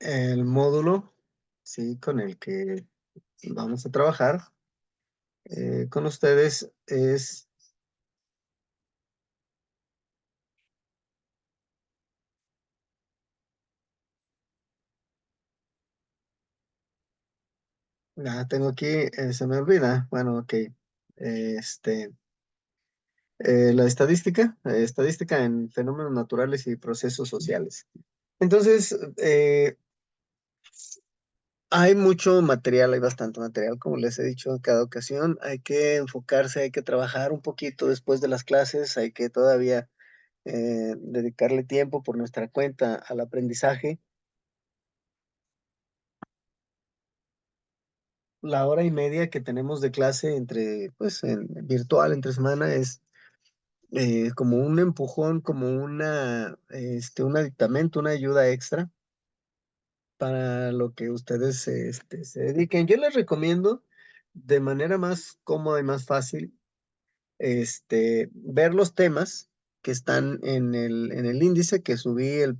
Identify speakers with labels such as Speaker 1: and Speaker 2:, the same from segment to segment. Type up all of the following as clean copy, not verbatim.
Speaker 1: El módulo, sí, con el que vamos a trabajar con ustedes es, tengo aquí, se me olvida, bueno, ok, este, la estadística en fenómenos naturales y procesos sociales. Entonces, hay mucho material, hay bastante material, como les he dicho en cada ocasión, hay que enfocarse, hay que trabajar un poquito después de las clases, hay que todavía dedicarle tiempo por nuestra cuenta al aprendizaje. La hora y media que tenemos de clase entre, pues, en virtual, entre semana, es como un empujón, como un aditamento, una ayuda extra para lo que ustedes se dediquen. Yo les recomiendo de manera más cómoda y más fácil, ver los temas que están en el índice que subí el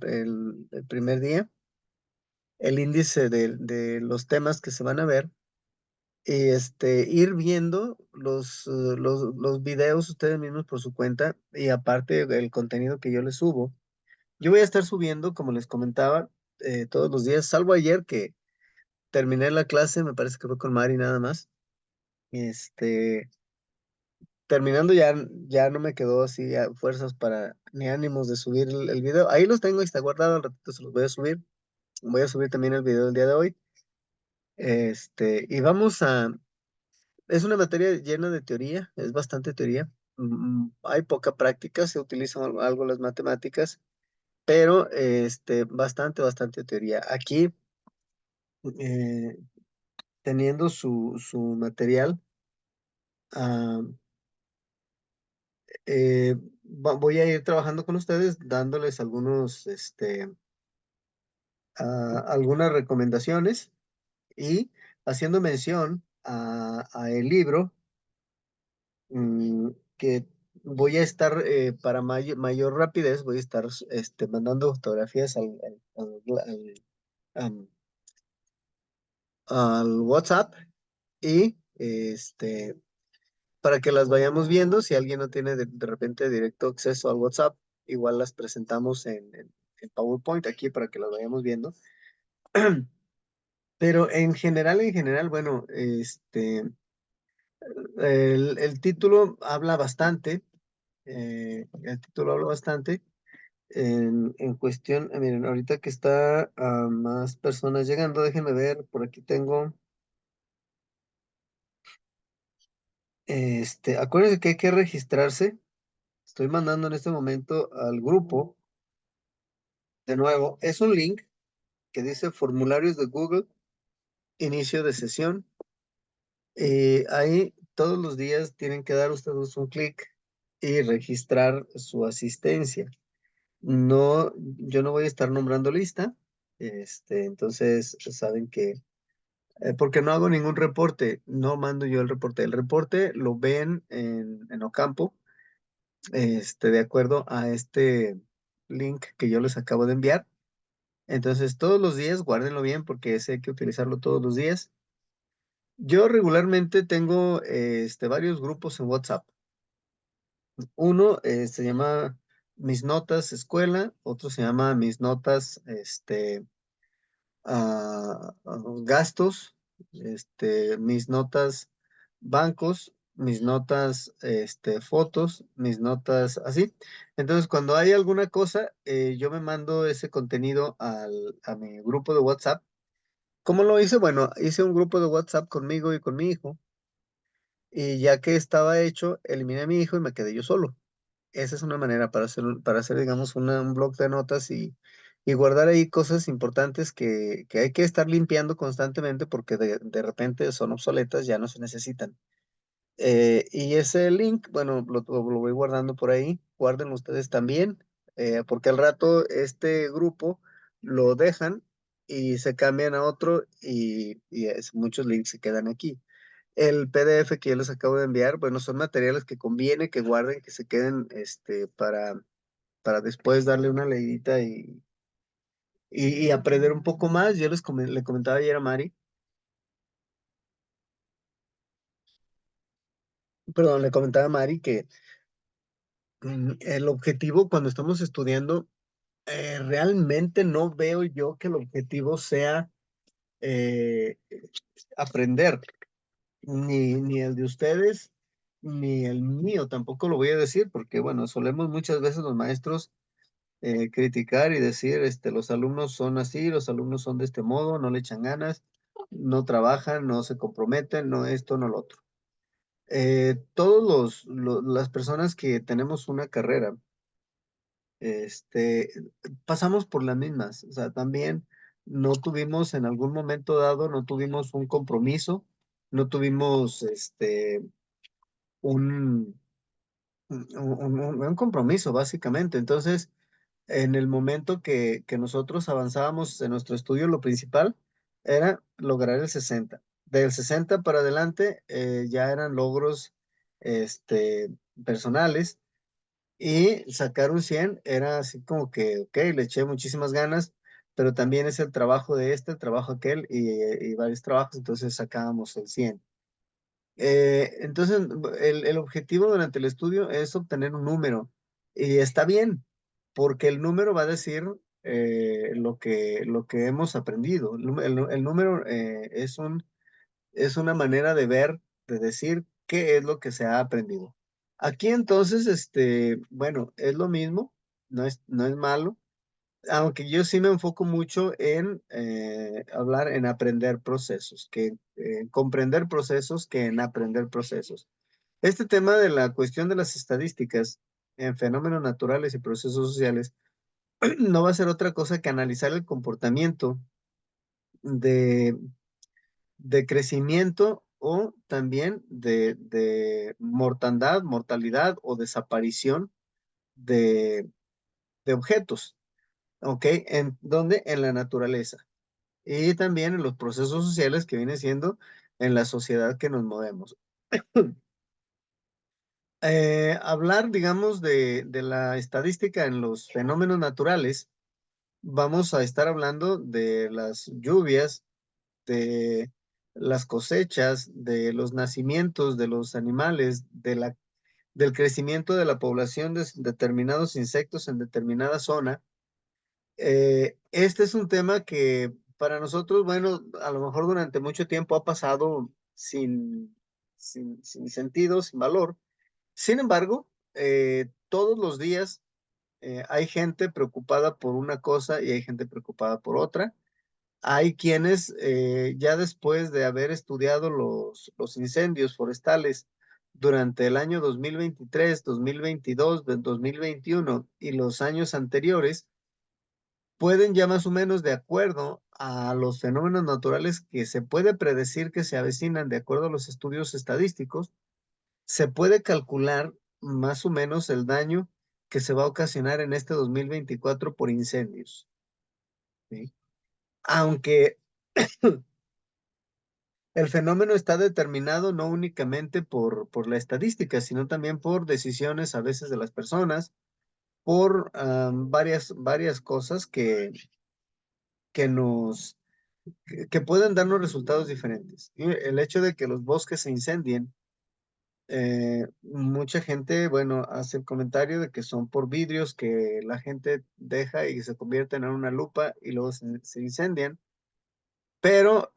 Speaker 1: primer día, el índice de los temas que se van a ver. Y ir viendo los videos ustedes mismos por su cuenta y aparte del contenido que yo les subo. Yo voy a estar subiendo, como les comentaba, todos los días, salvo ayer que terminé la clase, me parece que fue con Mari nada más. Este, terminando ya no me quedó así fuerzas para ni ánimos de subir el video. Ahí los tengo, ahí está guardado, al ratito se los voy a subir. Voy a subir también el video del día de hoy. Y vamos a, Es una materia llena de teoría, es bastante teoría. Hay poca práctica, se utilizan algo las matemáticas, pero bastante teoría. Aquí, eh, teniendo su material, ah, voy a ir trabajando con ustedes, dándoles algunas recomendaciones y haciendo mención a el libro que voy a estar, para mayor rapidez, voy a estar mandando fotografías am- al WhatsApp y para que las vayamos viendo. Si alguien no tiene de repente directo acceso al WhatsApp, igual las presentamos en PowerPoint aquí para que las vayamos viendo. Pero en general, bueno, el título habla bastante. El título habla bastante. En cuestión, miren, ahorita que está más personas llegando, déjenme ver, por aquí tengo, acuérdense que hay que registrarse. Estoy mandando en este momento al grupo, de nuevo, es un link que dice formularios de Google, inicio de sesión. Ahí todos los días tienen que dar ustedes un clic y registrar su asistencia. No, yo no voy a estar nombrando lista, entonces saben que porque no hago ningún reporte, no mando yo el reporte. El reporte lo ven en Ocampo, de acuerdo a este link que yo les acabo de enviar. Entonces, todos los días, guárdenlo bien porque ese hay que utilizarlo todos los días. Yo regularmente tengo varios grupos en WhatsApp. Uno se llama Mis Notas Escuela, otro se llama Mis Notas gastos, mis notas bancos, mis notas fotos, mis notas así. Entonces, cuando hay alguna cosa, yo me mando ese contenido a mi grupo de WhatsApp. ¿Cómo lo hice? Bueno, hice un grupo de WhatsApp conmigo y con mi hijo, y ya que estaba hecho, eliminé a mi hijo y me quedé yo solo. Esa es una manera para hacer, digamos, un blog de notas y guardar ahí cosas importantes que hay que estar limpiando constantemente porque de repente son obsoletas, ya no se necesitan. Y ese link, bueno, lo voy guardando por ahí, guárdenlo ustedes también, porque al rato este grupo lo dejan y se cambian a otro y muchos links se quedan aquí. El PDF que yo les acabo de enviar, bueno, son materiales que conviene que guarden, que se queden para después darle una leidita y aprender un poco más. Yo le comentaba ayer a Mari, perdón, le comentaba a Mari que el objetivo cuando estamos estudiando, realmente no veo yo que el objetivo sea eh, aprender, ni el de ustedes, ni el mío, tampoco lo voy a decir, porque bueno, solemos muchas veces los maestros criticar y decir, los alumnos son así, los alumnos son de este modo, no le echan ganas, no trabajan, no se comprometen, no esto, no lo otro. Las personas que tenemos una carrera, este, pasamos por las mismas, o sea, también no tuvimos en algún momento dado, no tuvimos un compromiso, no tuvimos, un, un compromiso, básicamente. Entonces, en el momento que nosotros avanzábamos en nuestro estudio, lo principal era lograr el 60. Del 60 para adelante ya eran logros este, personales y sacar un 100 era así como que, ok, le eché muchísimas ganas, pero también es el trabajo de el trabajo aquel y varios trabajos, entonces sacábamos el 100. Entonces, el objetivo durante el estudio es obtener un número y está bien, porque el número va a decir lo que hemos aprendido. El número es una manera de ver, de decir qué es lo que se ha aprendido. Aquí entonces, bueno, es lo mismo, no es malo, aunque yo sí me enfoco mucho en hablar en aprender procesos, que comprender procesos que en aprender procesos. Este tema de la cuestión de las estadísticas en fenómenos naturales y procesos sociales no va a ser otra cosa que analizar el comportamiento de, de crecimiento o también de mortandad, mortalidad o desaparición de, de objetos, ¿ok? ¿En dónde? En la naturaleza. Y también en los procesos sociales que viene siendo en la sociedad que nos movemos. Hablar, digamos, de la estadística en los fenómenos naturales, vamos a estar hablando de las lluvias, de las cosechas, de los nacimientos de los animales, del crecimiento de la población de determinados insectos en determinada zona. Este es un tema que para nosotros, bueno, a lo mejor durante mucho tiempo ha pasado sin sentido, sin valor. Sin embargo, todos los días hay gente preocupada por una cosa y hay gente preocupada por otra. Hay quienes ya después de haber estudiado los incendios forestales durante el año 2023, 2022, del 2021 y los años anteriores, pueden ya más o menos de acuerdo a los fenómenos naturales que se puede predecir que se avecinan de acuerdo a los estudios estadísticos, se puede calcular más o menos el daño que se va a ocasionar en este 2024 por incendios, ¿sí? Aunque el fenómeno está determinado no únicamente por la estadística, sino también por decisiones a veces de las personas, por varias cosas que nos que pueden darnos resultados diferentes. Y el hecho de que los bosques se incendien, mucha gente, bueno, hace el comentario de que son por vidrios que la gente deja y se convierten en una lupa y luego se incendian. Pero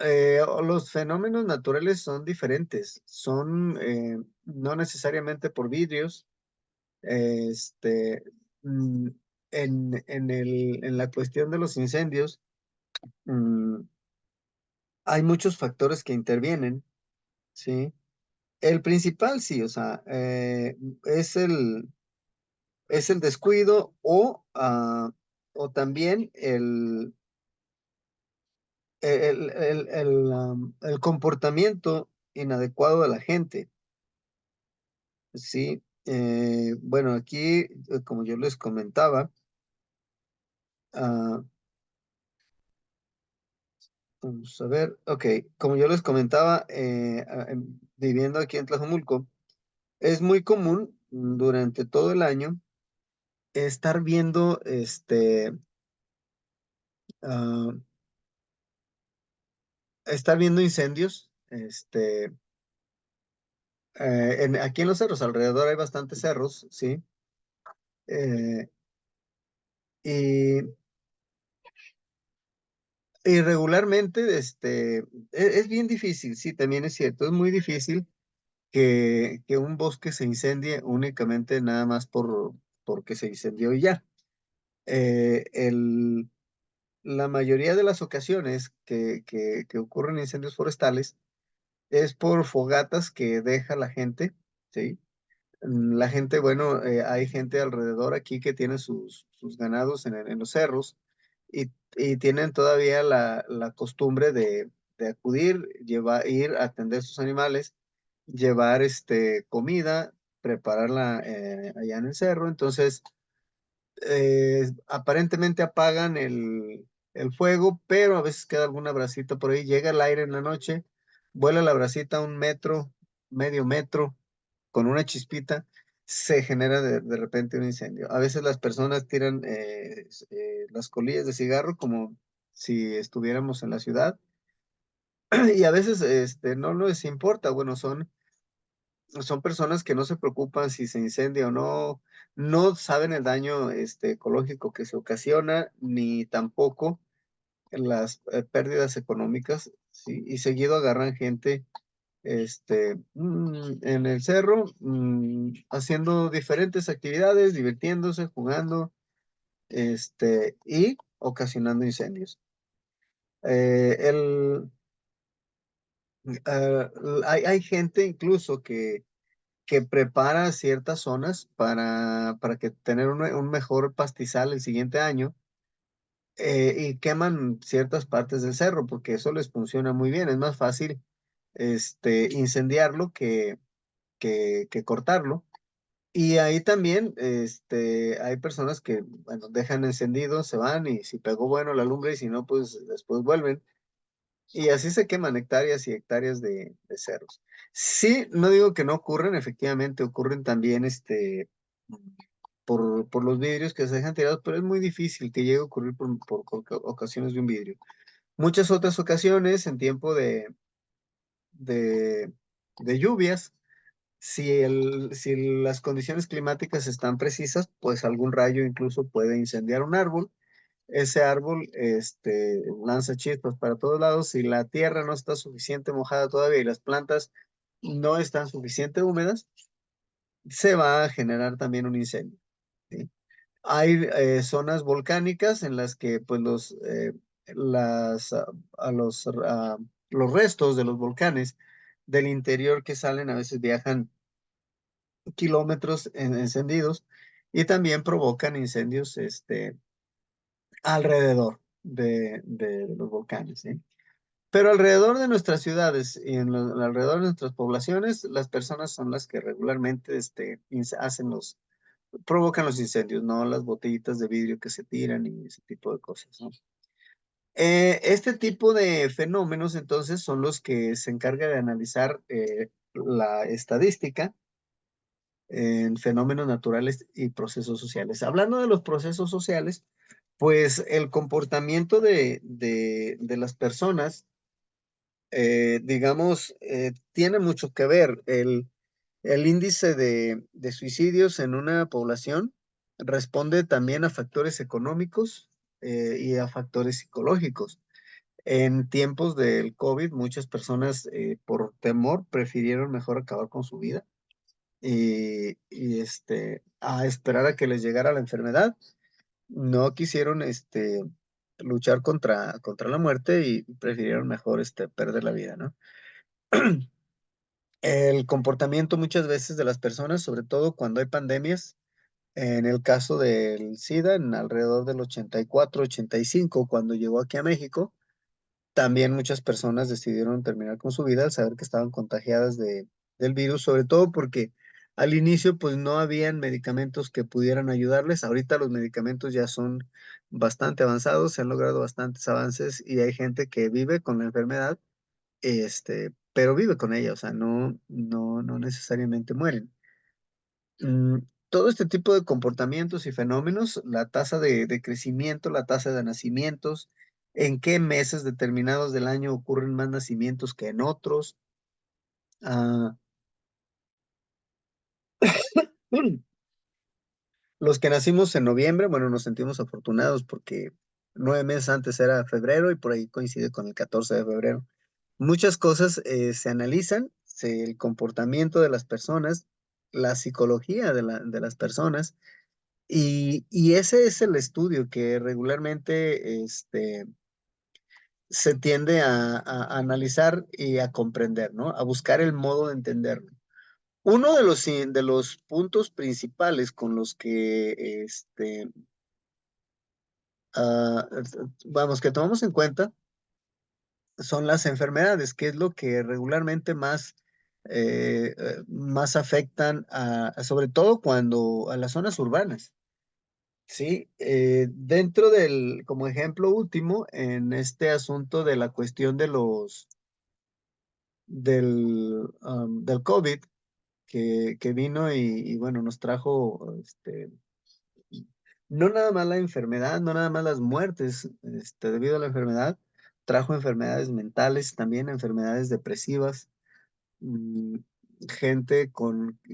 Speaker 1: los fenómenos naturales son diferentes, son no necesariamente por vidrios. Este, mm, en la cuestión de los incendios, mm, hay muchos factores que intervienen, ¿sí? El principal, sí, o sea, es el descuido o también el comportamiento inadecuado de la gente, ¿sí? Bueno, aquí, como yo les comentaba, ah, vamos a ver, ok, como yo les comentaba, viviendo aquí en Tlajomulco, es muy común durante todo el año estar viendo ah, estar viendo incendios, aquí en los cerros, alrededor hay bastantes cerros, ¿sí? Eh, y, y regularmente, es bien difícil, sí, también es cierto, es muy difícil que un bosque se incendie únicamente nada más porque se incendió y ya. Eh, el, la mayoría de las ocasiones que ocurren incendios forestales es por fogatas que deja la gente, ¿sí? La gente, bueno, hay gente alrededor aquí que tiene sus ganados en los cerros y tienen todavía la costumbre de acudir, ir a atender sus animales, llevar comida, prepararla allá en el cerro. Entonces, aparentemente apagan el fuego, pero a veces queda alguna brasita por ahí. Llega el aire en la noche, vuela la brasita 1 metro, medio metro, con una chispita, se genera de repente un incendio. A veces las personas tiran las colillas de cigarro como si estuviéramos en la ciudad y a veces no les importa. Bueno, son personas que no se preocupan si se incendia o no, no saben el daño ecológico que se ocasiona, ni tampoco las pérdidas económicas, ¿sí? Y seguido agarran gente en el cerro, haciendo diferentes actividades, divirtiéndose, jugando, y ocasionando incendios. Eh, el, ah, hay gente incluso que prepara ciertas zonas para que tener un mejor pastizal el siguiente año, y queman ciertas partes del cerro porque eso les funciona muy bien. Es más fácil incendiarlo que cortarlo. Y ahí también hay personas que, bueno, dejan encendido, se van y si pegó bueno la lumbre y si no, pues después vuelven. Y así se queman hectáreas y hectáreas de cerros. Sí, no digo que no ocurren, efectivamente ocurren también por los vidrios que se dejan tirados, pero es muy difícil que llegue a ocurrir por ocasiones de un vidrio. Muchas otras ocasiones, en tiempo de, de lluvias, si las condiciones climáticas están precisas, pues algún rayo incluso puede incendiar un árbol. Ese árbol lanza chispas para todos lados. Si la tierra no está suficiente mojada todavía y las plantas no están suficiente húmedas, se va a generar también un incendio, ¿sí? Hay zonas volcánicas en las que pues las, ah, a los restos de los volcanes del interior que salen a veces viajan kilómetros encendidos y también provocan incendios alrededor de los volcanes, ¿sí? Pero alrededor de nuestras ciudades y alrededor de nuestras poblaciones, las personas son las que regularmente provocan los incendios, no las botellitas de vidrio que se tiran y ese tipo de cosas, ¿no? Este tipo de fenómenos entonces son los que se encarga de analizar la estadística en fenómenos naturales y procesos sociales. Hablando de los procesos sociales, pues el comportamiento de las personas, digamos, tiene mucho que ver. El índice de suicidios en una población responde también a factores económicos y a factores psicológicos. En tiempos del COVID, muchas personas por temor prefirieron mejor acabar con su vida a esperar a que les llegara la enfermedad. No quisieron luchar contra la muerte y prefirieron mejor perder la vida, ¿no? El comportamiento muchas veces de las personas, sobre todo cuando hay pandemias, en el caso del SIDA, en alrededor del 84, 85, cuando llegó aquí a México, también muchas personas decidieron terminar con su vida al saber que estaban contagiadas del virus, sobre todo porque al inicio pues no habían medicamentos que pudieran ayudarles. Ahorita los medicamentos ya son bastante avanzados, se han logrado bastantes avances y hay gente que vive con la enfermedad, pero vive con ella, o sea, no necesariamente mueren. Mm, Todo este tipo de comportamientos y fenómenos, la tasa de crecimiento, la tasa de nacimientos en qué meses determinados del año ocurren más nacimientos que en otros. Ah, los que nacimos en noviembre, bueno, nos sentimos afortunados porque 9 meses antes era febrero y por ahí coincide con el 14 de febrero. Muchas cosas se analizan, el comportamiento de las personas, la psicología de las personas, y ese es el estudio que regularmente se tiende a analizar y a comprender, ¿no? A buscar el modo de entenderlo. Uno de los puntos principales con los que, vamos, que tomamos en cuenta son las enfermedades, que es lo que regularmente más afectan sobre todo cuando a las zonas urbanas. Sí, dentro como ejemplo último, en este asunto de la cuestión del COVID, que vino y, bueno, nos trajo, no nada más la enfermedad, no nada más las muertes, debido a la enfermedad, trajo enfermedades mentales, también enfermedades depresivas, mm, gente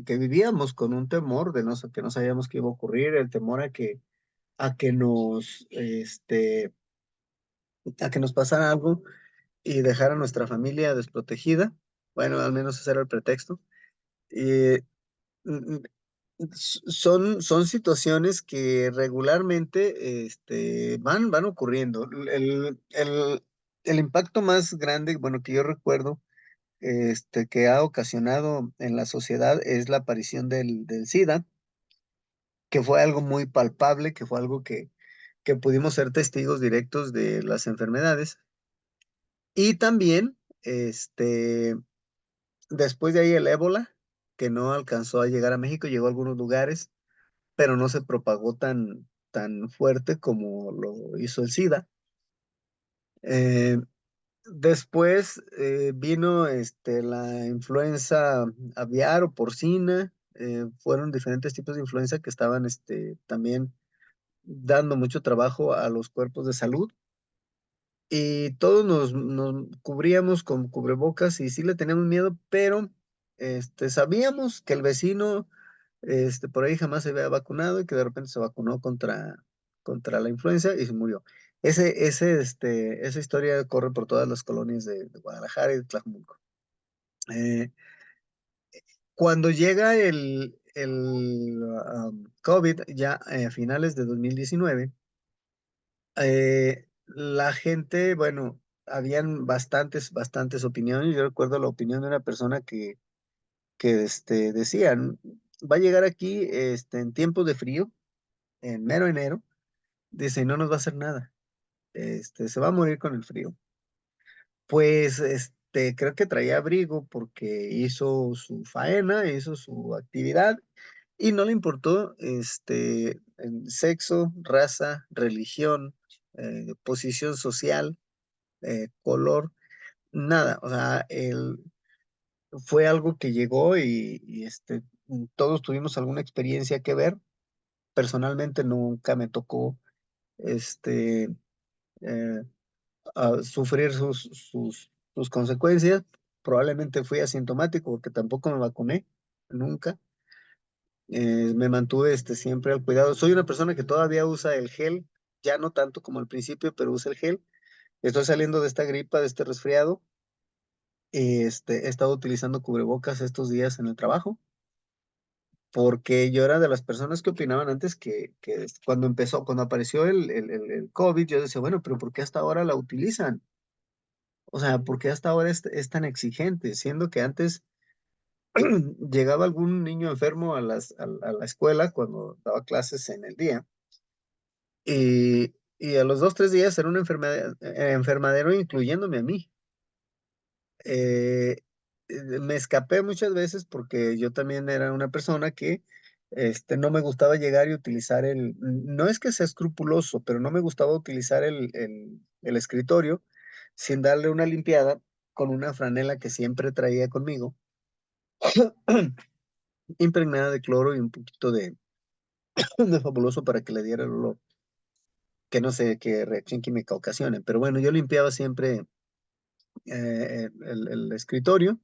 Speaker 1: que vivíamos con un temor de que no sabíamos qué iba a ocurrir, el temor a que a que nos pasara algo y dejar a nuestra familia desprotegida. Bueno, al menos ese era el pretexto. Y, mm, son situaciones que regularmente van ocurriendo. El impacto más grande, bueno, que yo recuerdo, que ha ocasionado en la sociedad es la aparición del SIDA, que fue algo muy palpable, que fue algo que pudimos ser testigos directos de las enfermedades. Y también, después de ahí el ébola, que no alcanzó a llegar a México, llegó a algunos lugares, pero no se propagó tan fuerte como lo hizo el SIDA. Eh, Después vino la influenza aviar o porcina. Fueron diferentes tipos de influenza que estaban también dando mucho trabajo a los cuerpos de salud. Y todos nos cubríamos con cubrebocas y sí le teníamos miedo, pero sabíamos que el vecino por ahí jamás se había vacunado y que de repente se vacunó contra la influenza y se murió. Esa historia corre por todas las colonias de Guadalajara y de Tlajumulco. Eh, Cuando llega el COVID, ya a finales de 2019, la gente, bueno, habían bastantes opiniones. Yo recuerdo la opinión de una persona que decían, va a llegar aquí en tiempos de frío, en mero enero, dice, y no nos va a hacer nada, se va a morir con el frío. Pues creo que traía abrigo porque hizo su faena, hizo su actividad y no le importó el sexo, raza, religión, posición social, color, nada. O sea, fue algo que llegó y todos tuvimos alguna experiencia que ver. Personalmente nunca me tocó este, eh, sufrir sus consecuencias. Probablemente fui asintomático porque tampoco me vacuné, nunca. Me mantuve siempre al cuidado. Soy una persona que todavía usa el gel, ya no tanto como al principio, pero usa el gel. Estoy saliendo de esta gripa, de este resfriado. He estado utilizando cubrebocas estos días en el trabajo porque yo era de las personas que opinaban antes que cuando apareció el COVID, yo decía, bueno, pero ¿por qué hasta ahora la utilizan? O sea, ¿por qué hasta ahora es tan exigente? Siendo que antes llegaba algún niño enfermo a la escuela cuando daba clases en el día y a los 2, 3 días era una enfermadero incluyéndome a mí. eh, Me escapé muchas veces porque yo también era una persona que no me gustaba llegar y utilizar no es que sea escrupuloso, pero no me gustaba utilizar el escritorio sin darle una limpiada con una franela que siempre traía conmigo, impregnada de cloro y un poquito de fabuloso para que le diera el olor que no sé qué reacción química ocasione. Pero bueno, yo limpiaba siempre el escritorio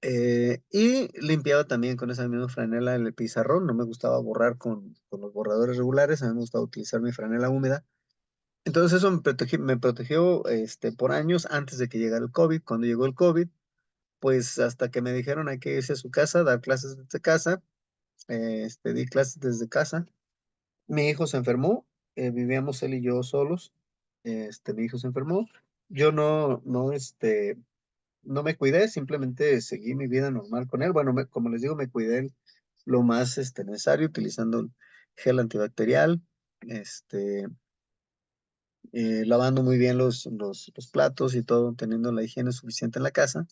Speaker 1: y limpiaba también con esa misma franela el pizarrón. No me gustaba borrar con los borradores regulares, a mí me gustaba utilizar mi franela húmeda. Entonces eso me protegió por años antes de que llegara el COVID. Cuando llegó el COVID, pues hasta que me dijeron hay que irse a su casa, dar clases desde casa, di clases desde casa. Mi hijo se enfermó, vivíamos él y yo solos. Mi hijo se enfermó. Yo no me cuidé, simplemente seguí mi vida normal con él. Bueno, como les digo, me cuidé lo más necesario, utilizando gel antibacterial, este, lavando muy bien los platos y todo, teniendo la higiene suficiente en la casa.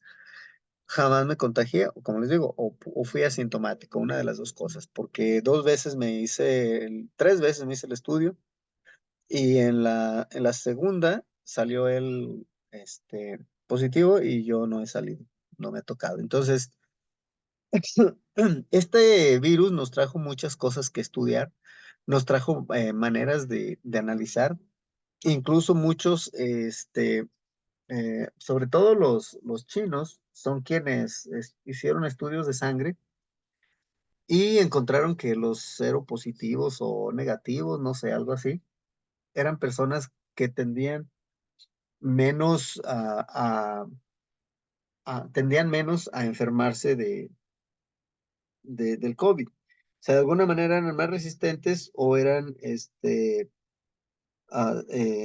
Speaker 1: Jamás me contagié, o como les digo, o fui asintomático, una de las dos cosas, porque tres veces me hice el estudio y en la segunda salió el positivo y yo no he salido, no me ha tocado. Entonces, este virus nos trajo muchas cosas que estudiar, nos trajo maneras de analizar, incluso muchos, sobre todo los chinos, son quienes hicieron estudios de sangre y encontraron que los seropositivos o negativos, no sé, algo así, eran personas que tendían menos tendían menos a enfermarse del COVID. O sea, de alguna manera eran más resistentes o eran,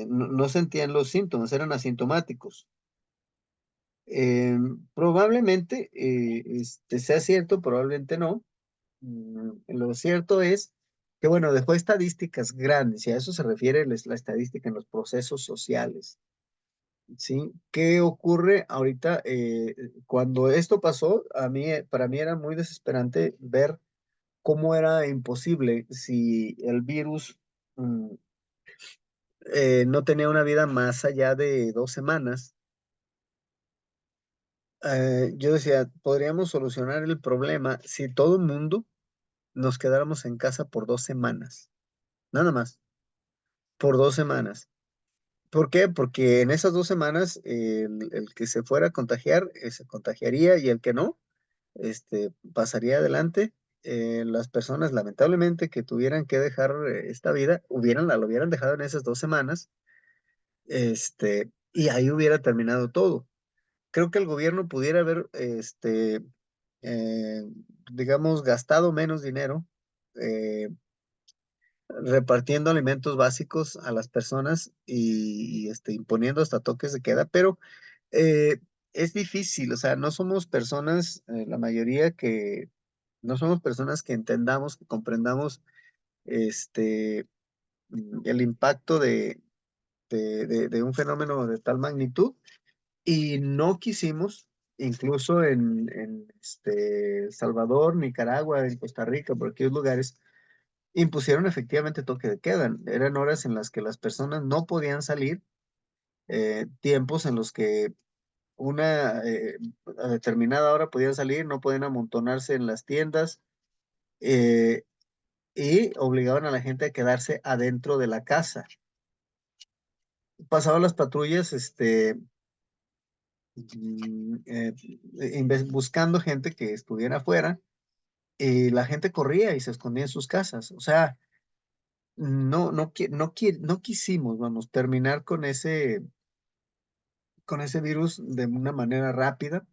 Speaker 1: no sentían los síntomas, eran asintomáticos. Probablemente sea cierto, probablemente no. Lo cierto es que, bueno, dejó estadísticas grandes, y a eso se refiere la estadística en los procesos sociales. ¿Sí? ¿Qué ocurre ahorita? Cuando esto pasó, para mí era muy desesperante ver cómo era imposible si el virus mm, no tenía una vida más allá de 2 semanas. Yo decía, podríamos solucionar el problema si todo el mundo nos quedáramos en casa por 2 semanas, nada más, por 2 semanas. ¿Por qué? Porque en esas 2 semanas el que se fuera a contagiar se contagiaría y el que no, pasaría adelante. Las personas, lamentablemente, que tuvieran que dejar esta vida, lo hubieran dejado en esas 2 semanas, y ahí hubiera terminado todo. Creo que el gobierno pudiera haber, eh, digamos, gastado menos dinero eh, repartiendo alimentos básicos a las personas y imponiendo hasta toques de queda, pero eh, es difícil, o sea, no somos personas, la mayoría que no somos personas que entendamos, que comprendamos este, el impacto de un fenómeno de tal magnitud y no quisimos, incluso en Salvador, Nicaragua, en Costa Rica, por aquellos lugares, impusieron efectivamente toque de queda. Eran horas en las que las personas no podían salir, tiempos en los que a determinada hora podían salir, no podían amontonarse en las tiendas, eh, y obligaban a la gente a quedarse adentro de la casa. Pasaban las patrullas, buscando gente que estuviera afuera, y la gente corría y se escondía en sus casas. O sea, no quisimos, vamos, terminar con ese virus de una manera rápida.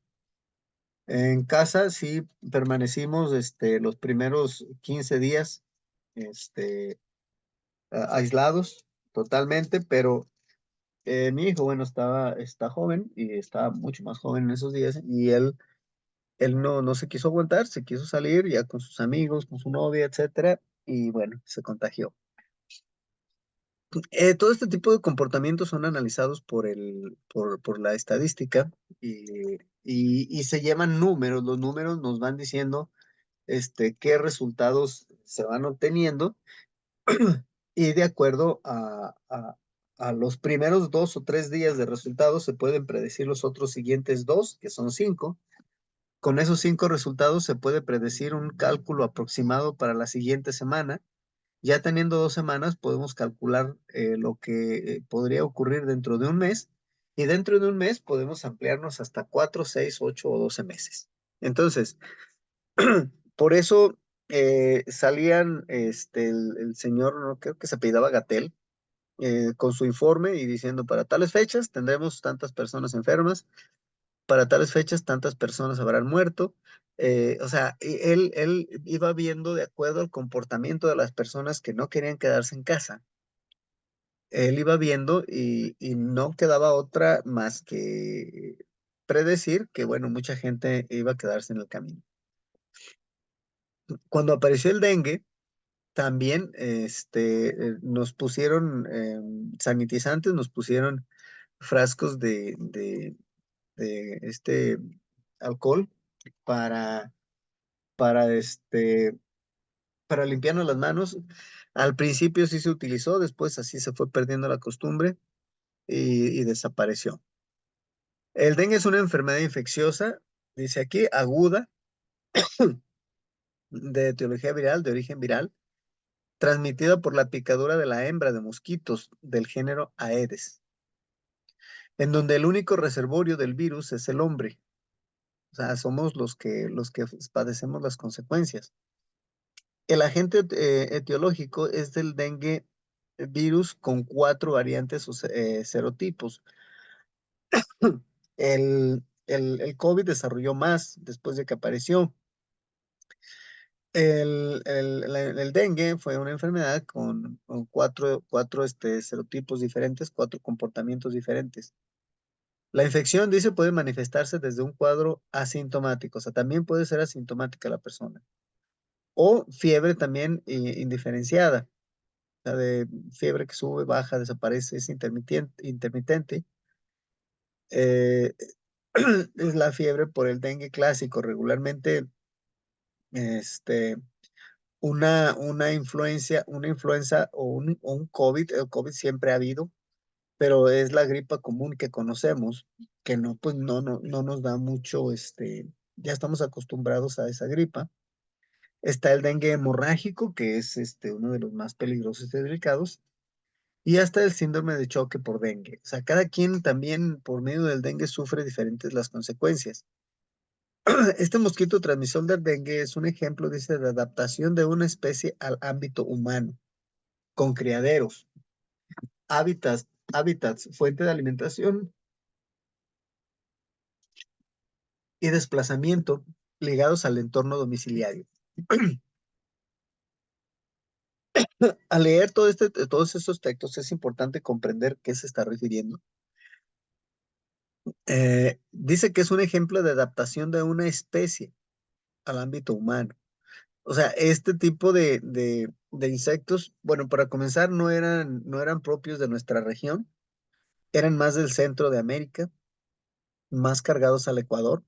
Speaker 1: En casa sí permanecimos los primeros 15 días este, aislados totalmente, pero mi hijo, bueno, está joven y estaba mucho más joven en esos días y él no se quiso aguantar, se quiso salir ya con sus amigos, con su novia, etcétera, y bueno, se contagió. Todo este tipo de comportamientos son analizados por la estadística y se llaman números. Los números nos van diciendo qué resultados se van obteniendo y de acuerdo a los primeros 2 o 3 días de resultados se pueden predecir los otros siguientes dos, que son 5. Con esos 5 resultados se puede predecir un cálculo aproximado para la siguiente semana Ya teniendo 2 semanas, podemos calcular lo que podría ocurrir dentro de un mes, y dentro de un mes podemos ampliarnos hasta 4, 6, 8 o 12 meses. Entonces, por eso salían el señor, no creo que se apellidaba Gatel, con su informe y diciendo, para tales fechas tendremos tantas personas enfermas, para tales fechas tantas personas habrán muerto. O sea, él iba viendo de acuerdo al comportamiento de las personas que no querían quedarse en casa. Él iba viendo y no quedaba otra más que predecir que, bueno, mucha gente iba a quedarse en el camino. Cuando apareció el dengue, también nos pusieron sanitizantes, nos pusieron frascos de alcohol para, para, para limpiarnos las manos. Al principio sí se utilizó, después así se fue perdiendo la costumbre y desapareció. El dengue es una enfermedad infecciosa, dice aquí, aguda, de etiología viral, de origen viral, transmitida por la picadura de la hembra de mosquitos del género Aedes, en donde el único reservorio del virus es el hombre. O sea, somos los que padecemos las consecuencias. El agente etiológico es del dengue virus con 4 variantes o serotipos. El COVID desarrolló más después de que apareció. El dengue fue una enfermedad con cuatro serotipos diferentes, 4 comportamientos diferentes. La infección, dice, puede manifestarse desde un cuadro asintomático, o sea, también puede ser asintomática la persona, o fiebre también indiferenciada, o sea, de fiebre que sube, baja, desaparece, es intermitente. Eh, es la fiebre por el dengue clásico, regularmente, este, una influenza o un COVID. El COVID siempre ha habido, pero es la gripa común que conocemos, que no, pues no nos da mucho, ya estamos acostumbrados a esa gripa. Está el dengue hemorrágico, que es uno de los más peligrosos y delicados, y hasta el síndrome de choque por dengue. O sea, cada quien también por medio del dengue sufre diferentes las consecuencias. Este mosquito transmisor del dengue es un ejemplo, dice, de adaptación de una especie al ámbito humano, con criaderos, hábitats, fuente de alimentación y desplazamiento ligados al entorno domiciliario. Al leer todos estos textos es importante comprender qué se está refiriendo. Dice que es un ejemplo de adaptación de una especie al ámbito humano. O sea, este tipo de insectos, bueno, para comenzar, no eran propios de nuestra región, eran más del centro de América, más cargados al Ecuador.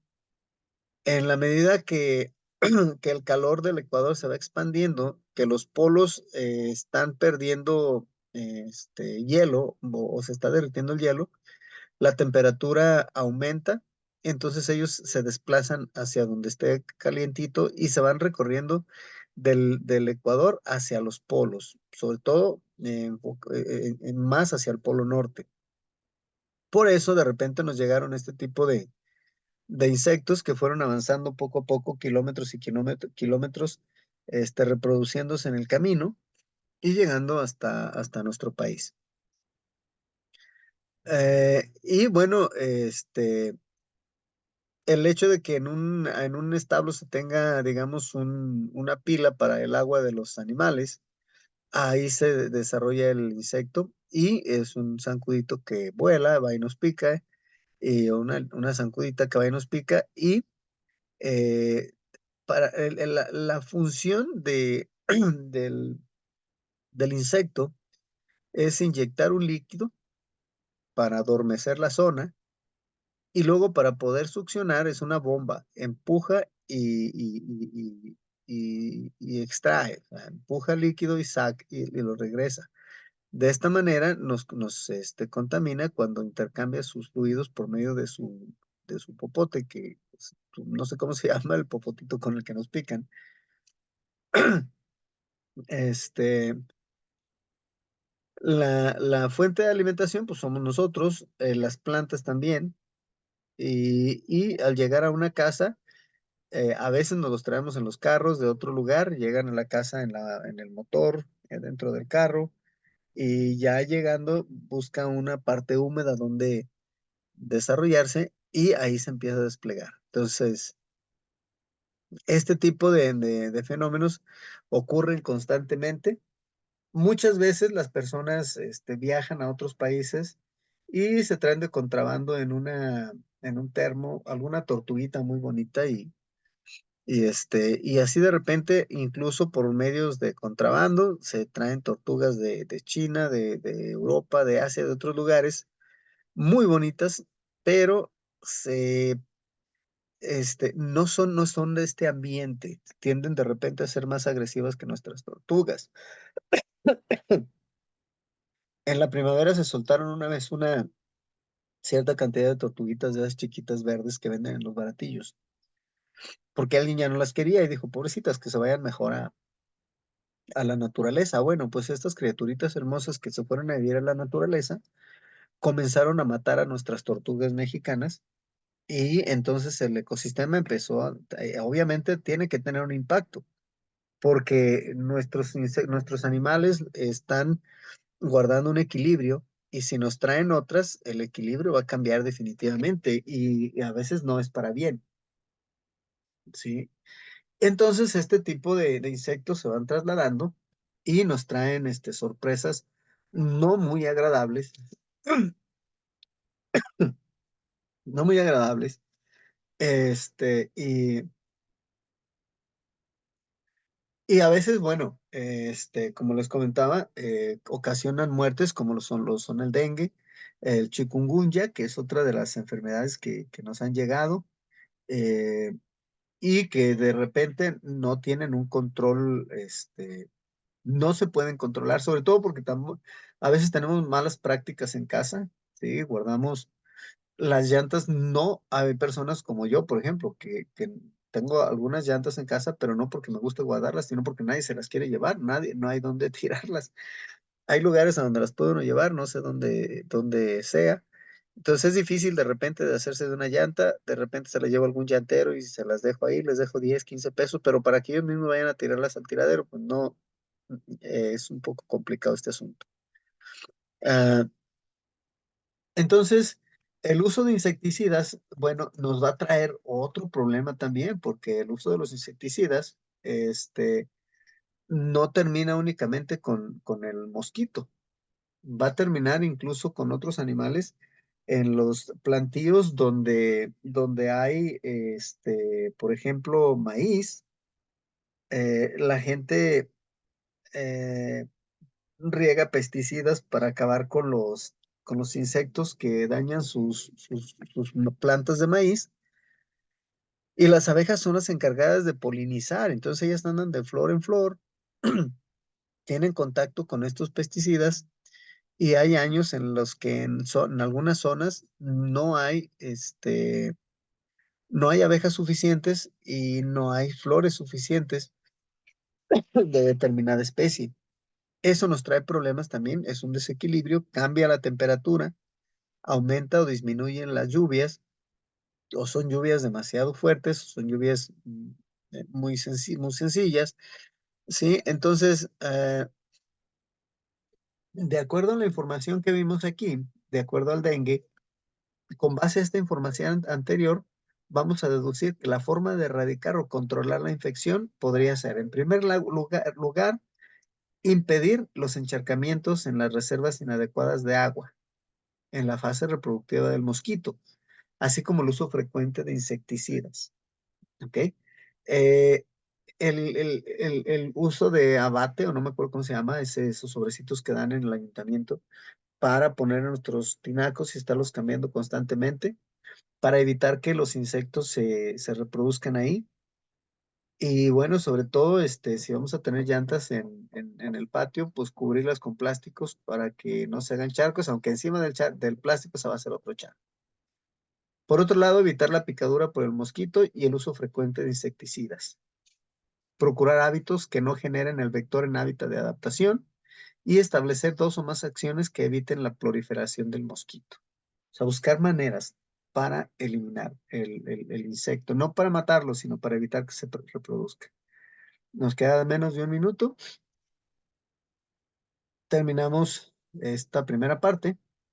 Speaker 1: En la medida que el calor del Ecuador se va expandiendo, que los polos están perdiendo hielo o se está derritiendo el hielo, la temperatura aumenta, entonces ellos se desplazan hacia donde esté calientito y se van recorriendo del Ecuador hacia los polos, sobre todo más hacia el polo norte. Por eso de repente nos llegaron este tipo de insectos que fueron avanzando poco a poco, kilómetros y kilómetros, reproduciéndose en el camino y llegando hasta nuestro país. Y bueno, el hecho de que en un establo se tenga, digamos, una pila para el agua de los animales, ahí se desarrolla el insecto y es un zancudito que vuela, va y nos pica, y una zancudita que va y nos pica, y eh, para la función del insecto es inyectar un líquido para adormecer la zona, y luego para poder succionar es una bomba, empuja y extrae, o sea, empuja el líquido y saca y lo regresa. De esta manera nos contamina cuando intercambia sus fluidos por medio de su popote, que no sé cómo se llama el popotito con el que nos pican. Este, la fuente de alimentación, pues somos nosotros, las plantas también, y al llegar a una casa, a veces nos los traemos en los carros de otro lugar, llegan a la casa en el motor, dentro del carro, y ya llegando buscan una parte húmeda donde desarrollarse y ahí se empieza a desplegar. Entonces, este tipo de fenómenos ocurren constantemente. Muchas veces las personas viajan a otros países y se traen de contrabando en un termo alguna tortuguita muy bonita y así de repente, incluso por medios de contrabando, se traen tortugas de China, de Europa, de Asia, de otros lugares, muy bonitas, pero no son de este ambiente, tienden de repente a ser más agresivas que nuestras tortugas. En la primavera se soltaron una vez una cierta cantidad de tortuguitas de esas chiquitas verdes que venden en los baratillos, porque alguien ya no las quería y dijo, pobrecitas, que se vayan mejor a la naturaleza. Bueno, pues estas criaturitas hermosas que se fueron a vivir a la naturaleza comenzaron a matar a nuestras tortugas mexicanas y entonces el ecosistema empezó, obviamente tiene que tener un impacto porque nuestros animales están guardando un equilibrio y si nos traen otras, el equilibrio va a cambiar definitivamente y a veces no es para bien, ¿sí? Entonces este tipo de insectos se van trasladando y nos traen sorpresas no muy agradables, no muy agradables, este, y, y a veces, bueno, como les comentaba, ocasionan muertes como son el dengue, el chikungunya, que es otra de las enfermedades que nos han llegado, eh, y que de repente no tienen un control, no se pueden controlar, sobre todo porque a veces tenemos malas prácticas en casa, ¿sí? Guardamos las llantas, no hay personas como yo, por ejemplo, que tengo algunas llantas en casa, pero no porque me guste guardarlas, sino porque nadie se las quiere llevar, nadie, no hay dónde tirarlas. Hay lugares a donde las puede uno llevar, no sé dónde sea. Entonces es difícil de repente de hacerse de una llanta, de repente se las llevo a algún llantero y se las dejo ahí, les dejo 10 15 pesos, pero para que ellos mismos vayan a tirarlas al tiradero, pues no, es un poco complicado este asunto. Ah, entonces, el uso de insecticidas, bueno, nos va a traer otro problema también, porque el uso de los insecticidas, no termina únicamente con el mosquito, va a terminar incluso con otros animales en los plantíos donde hay, por ejemplo, maíz. La gente eh, riega pesticidas para acabar con los insectos que dañan sus plantas de maíz. Y las abejas son las encargadas de polinizar, entonces ellas andan de flor en flor, tienen contacto con estos pesticidas y hay años en los que en algunas zonas no hay abejas suficientes y no hay flores suficientes de determinada especie. Eso nos trae problemas también, es un desequilibrio, cambia la temperatura, aumenta o disminuyen las lluvias, o son lluvias demasiado fuertes, o son lluvias muy sencillas, ¿sí? Entonces, de acuerdo a la información que vimos aquí, de acuerdo al dengue, con base a esta información anterior, vamos a deducir que la forma de erradicar o controlar la infección podría ser, en primer lugar, impedir los encharcamientos en las reservas inadecuadas de agua en la fase reproductiva del mosquito, así como el uso frecuente de insecticidas. ¿Ok? Eh, el uso de abate, o no me acuerdo cómo se llama, esos sobrecitos que dan en el ayuntamiento para poner en nuestros tinacos y estarlos cambiando constantemente para evitar que los insectos se reproduzcan ahí. Y bueno, sobre todo, si vamos a tener llantas en el patio, pues cubrirlas con plásticos para que no se hagan charcos, aunque encima del plástico se va a hacer otro charco. Por otro lado, evitar la picadura por el mosquito y el uso frecuente de insecticidas. procurar hábitos que no generen el vector en hábitat de adaptación y establecer dos o más acciones que eviten la proliferación del mosquito. O sea, buscar maneras para eliminar el insecto, no para matarlo, sino para evitar que se reproduzca. Nos queda menos de un minuto. Terminamos esta primera parte.